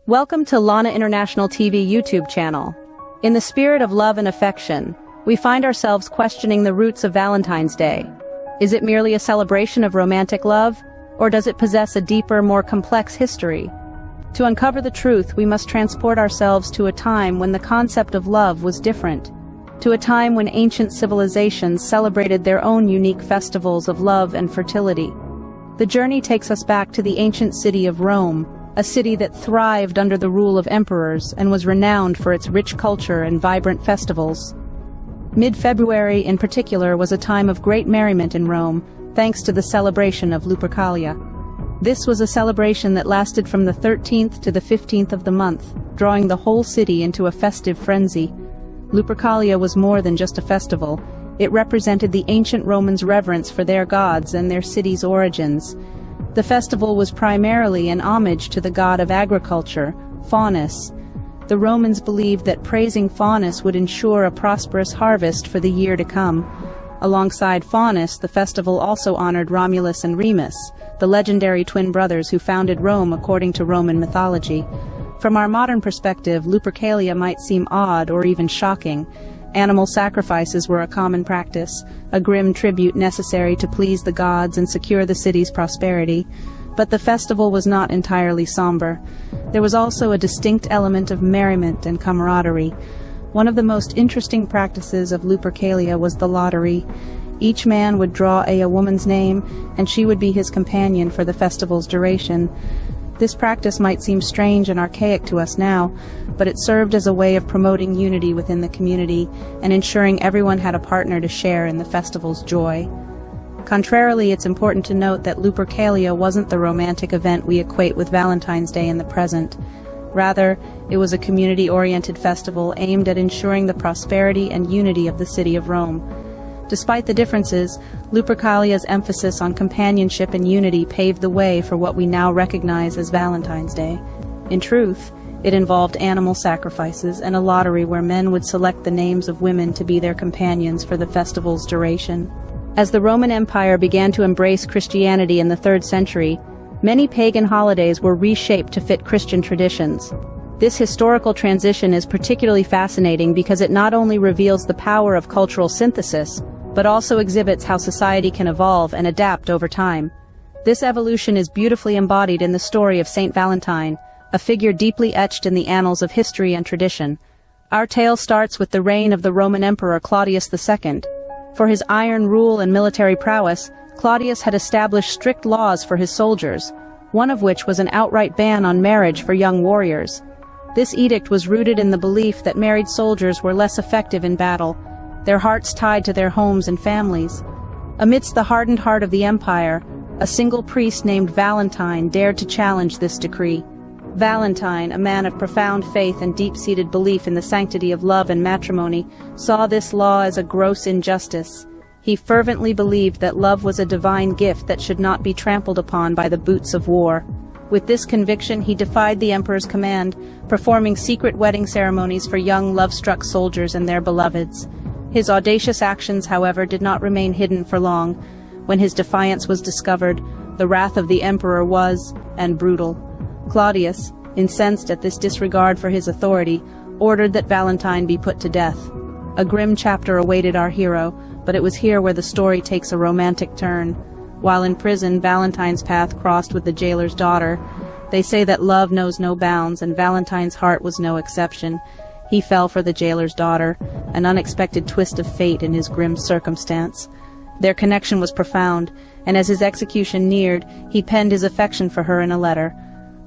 Welcome to Lana International TV YouTube channel. In the spirit of love and affection, we find ourselves questioning the roots of Valentine's Day. Is it merely a celebration of romantic love, or does it possess a deeper, more complex history? To uncover the truth, we must transport ourselves to a time when the concept of love was different, to a time when ancient civilizations celebrated their own unique festivals of love and fertility. The journey takes us back to the ancient city of Rome, a city that thrived under the rule of emperors and was renowned for its rich culture and vibrant festivals. Mid-February in particular was a time of great merriment in Rome, thanks to the celebration of Lupercalia. This was a celebration that lasted from the 13th to the 15th of the month, drawing the whole city into a festive frenzy. Lupercalia was more than just a festival. It represented the ancient Romans' reverence for their gods and their city's origins. The festival was primarily an homage to the god of agriculture, Faunus. The Romans believed that praising Faunus would ensure a prosperous harvest for the year to come. Alongside Faunus, the festival also honored Romulus and Remus, the legendary twin brothers who founded Rome according to Roman mythology. From our modern perspective, Lupercalia might seem odd or even shocking. Animal sacrifices were a common practice, a grim tribute necessary to please the gods and secure the city's prosperity. But the festival was not entirely somber. There was also a distinct element of merriment and camaraderie. One of the most interesting practices of Lupercalia was the lottery. Each man would draw a woman's name, and she would be his companion for the festival's duration. This practice might seem strange and archaic to us now, but it served as a way of promoting unity within the community and ensuring everyone had a partner to share in the festival's joy. Contrarily, it's important to note that Lupercalia wasn't the romantic event we equate with Valentine's Day in the present. Rather, it was a community-oriented festival aimed at ensuring the prosperity and unity of the city of Rome. Despite the differences, Lupercalia's emphasis on companionship and unity paved the way for what we now recognize as Valentine's Day. In truth, it involved animal sacrifices and a lottery where men would select the names of women to be their companions for the festival's duration. As the Roman Empire began to embrace Christianity in the 3rd century, many pagan holidays were reshaped to fit Christian traditions. This historical transition is particularly fascinating because it not only reveals the power of cultural synthesis, but also exhibits how society can evolve and adapt over time. This evolution is beautifully embodied in the story of Saint Valentine, a figure deeply etched in the annals of history and tradition. Our tale starts with the reign of the Roman Emperor Claudius II. For his iron rule and military prowess, Claudius had established strict laws for his soldiers, one of which was an outright ban on marriage for young warriors. This edict was rooted in the belief that married soldiers were less effective in battle, their hearts tied to their homes and families. Amidst the hardened heart of the empire, a single priest named Valentine dared to challenge this decree. Valentine, a man of profound faith and deep-seated belief in the sanctity of love and matrimony, saw this law as a gross injustice. He fervently believed that love was a divine gift that should not be trampled upon by the boots of war. With this conviction, he defied the emperor's command, performing secret wedding ceremonies for young love-struck soldiers and their beloveds. His audacious actions, however, did not remain hidden for long. When his defiance was discovered, the wrath of the emperor was, and brutal. Claudius, incensed at this disregard for his authority, ordered that Valentine be put to death. A grim chapter awaited our hero, but it was here where the story takes a romantic turn. While in prison, Valentine's path crossed with the jailer's daughter. They say that love knows no bounds, and Valentine's heart was no exception. He fell for the jailer's daughter, an unexpected twist of fate in his grim circumstance. Their connection was profound, and as his execution neared, he penned his affection for her in a letter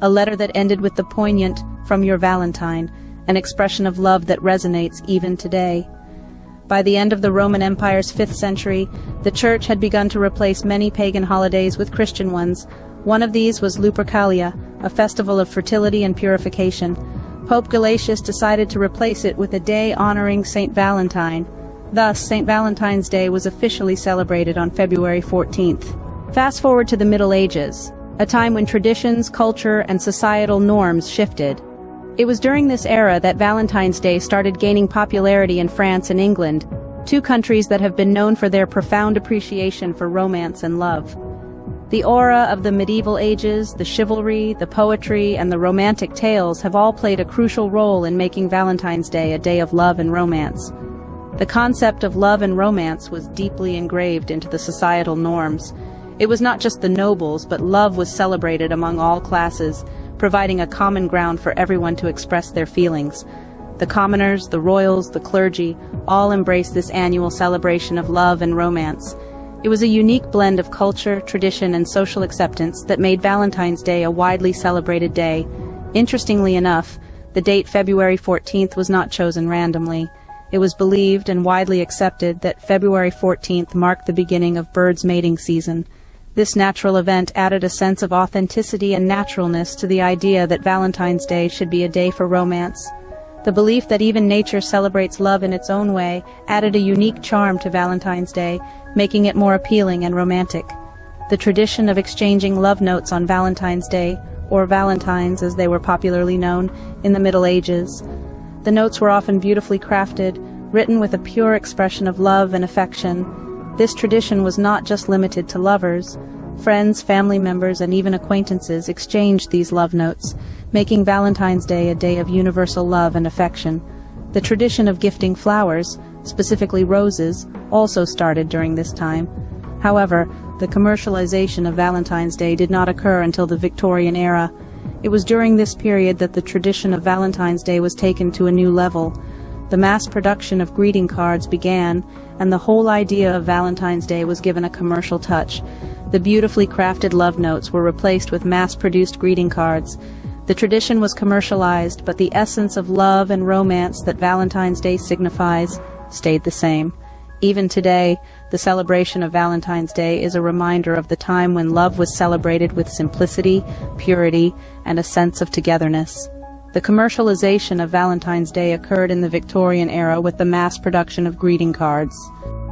that ended with the poignant, "From your Valentine," an expression of love that resonates even today. By the end of the Roman Empire's 5th century, the Church had begun to replace many pagan holidays with Christian ones. One of these was Lupercalia, a festival of fertility and purification. Pope Gelasius decided to replace it with a day honoring Saint Valentine. Thus, Saint Valentine's Day was officially celebrated on February 14th. Fast forward to the Middle Ages, a time when traditions, culture, and societal norms shifted. It was during this era that Valentine's Day started gaining popularity in France and England, two countries that have been known for their profound appreciation for romance and love. The aura of the medieval ages, the chivalry, the poetry, and the romantic tales have all played a crucial role in making Valentine's Day a day of love and romance. The concept of love and romance was deeply engraved into the societal norms. It was not just the nobles, but love was celebrated among all classes, providing a common ground for everyone to express their feelings. The commoners, the royals, the clergy, all embraced this annual celebration of love and romance. It was a unique blend of culture, tradition, and social acceptance that made Valentine's Day a widely celebrated day. Interestingly enough, the date February 14th was not chosen randomly. It was believed and widely accepted that February 14th marked the beginning of birds' mating season. This natural event added a sense of authenticity and naturalness to the idea that Valentine's Day should be a day for romance. The belief that even nature celebrates love in its own way added a unique charm to Valentine's Day, making it more appealing and romantic. The tradition of exchanging love notes on Valentine's Day, or Valentines as they were popularly known, in the Middle Ages. The notes were often beautifully crafted, written with a pure expression of love and affection. This tradition was not just limited to lovers. Friends, family members, and even acquaintances exchanged these love notes, making Valentine's Day a day of universal love and affection. The tradition of gifting flowers, specifically roses, also started during this time. However, the commercialization of Valentine's Day did not occur until the Victorian era. It was during this period that the tradition of Valentine's Day was taken to a new level. The mass production of greeting cards began, and the whole idea of Valentine's Day was given a commercial touch. The beautifully crafted love notes were replaced with mass-produced greeting cards. The tradition was commercialized, but the essence of love and romance that Valentine's Day signifies stayed the same. Even today, the celebration of Valentine's Day is a reminder of the time when love was celebrated with simplicity, purity, and a sense of togetherness. The commercialization of Valentine's Day occurred in the Victorian era with the mass production of greeting cards.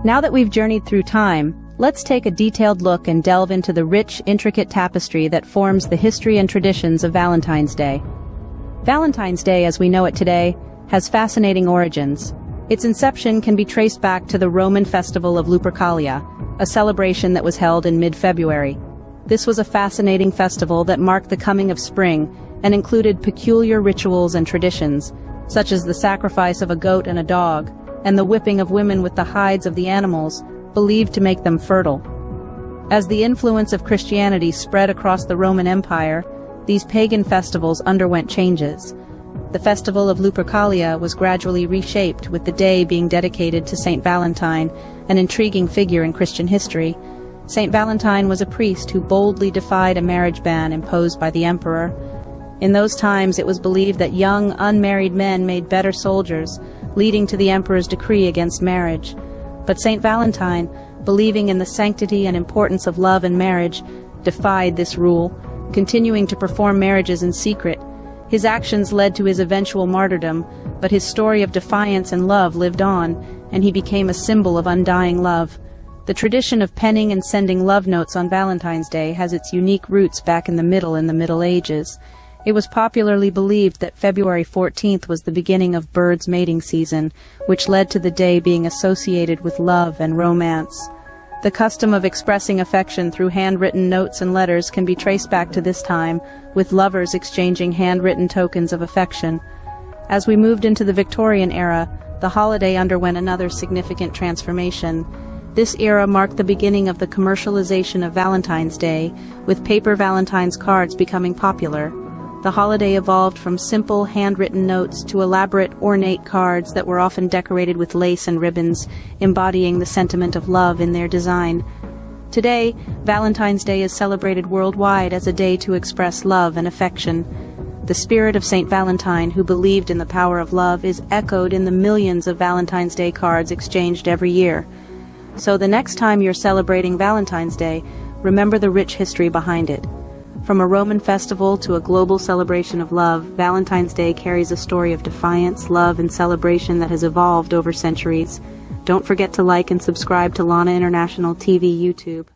Now that we've journeyed through time, let's take a detailed look and delve into the rich, intricate tapestry that forms the history and traditions of Valentine's Day. Valentine's Day, as we know it today, has fascinating origins. Its inception can be traced back to the Roman festival of Lupercalia, a celebration that was held in mid-February. This was a fascinating festival that marked the coming of spring and included peculiar rituals and traditions, such as the sacrifice of a goat and a dog, and the whipping of women with the hides of the animals, believed to make them fertile. As the influence of Christianity spread across the Roman Empire, these pagan festivals underwent changes. The festival of Lupercalia was gradually reshaped, with the day being dedicated to Saint Valentine, an intriguing figure in Christian history. Saint Valentine was a priest who boldly defied a marriage ban imposed by the emperor. In those times, it was believed that young, unmarried men made better soldiers, leading to the emperor's decree against marriage. But Saint Valentine, believing in the sanctity and importance of love and marriage, defied this rule, continuing to perform marriages in secret. His actions led to his eventual martyrdom, but his story of defiance and love lived on, and he became a symbol of undying love. The tradition of penning and sending love notes on Valentine's Day has its unique roots back in the Middle Ages. It was popularly believed that February 14th was the beginning of birds' mating season, which led to the day being associated with love and romance. The custom of expressing affection through handwritten notes and letters can be traced back to this time, with lovers exchanging handwritten tokens of affection. As we moved into the Victorian era, the holiday underwent another significant transformation. This era marked the beginning of the commercialization of Valentine's Day, with paper Valentine's cards becoming popular. The holiday evolved from simple, handwritten notes to elaborate, ornate cards that were often decorated with lace and ribbons, embodying the sentiment of love in their design. Today, Valentine's Day is celebrated worldwide as a day to express love and affection. The spirit of Saint Valentine, who believed in the power of love, is echoed in the millions of Valentine's Day cards exchanged every year. So the next time you're celebrating Valentine's Day, remember the rich history behind it. From a Roman festival to a global celebration of love, Valentine's Day carries a story of defiance, love, and celebration that has evolved over centuries. Don't forget to like and subscribe to Lana International TV YouTube.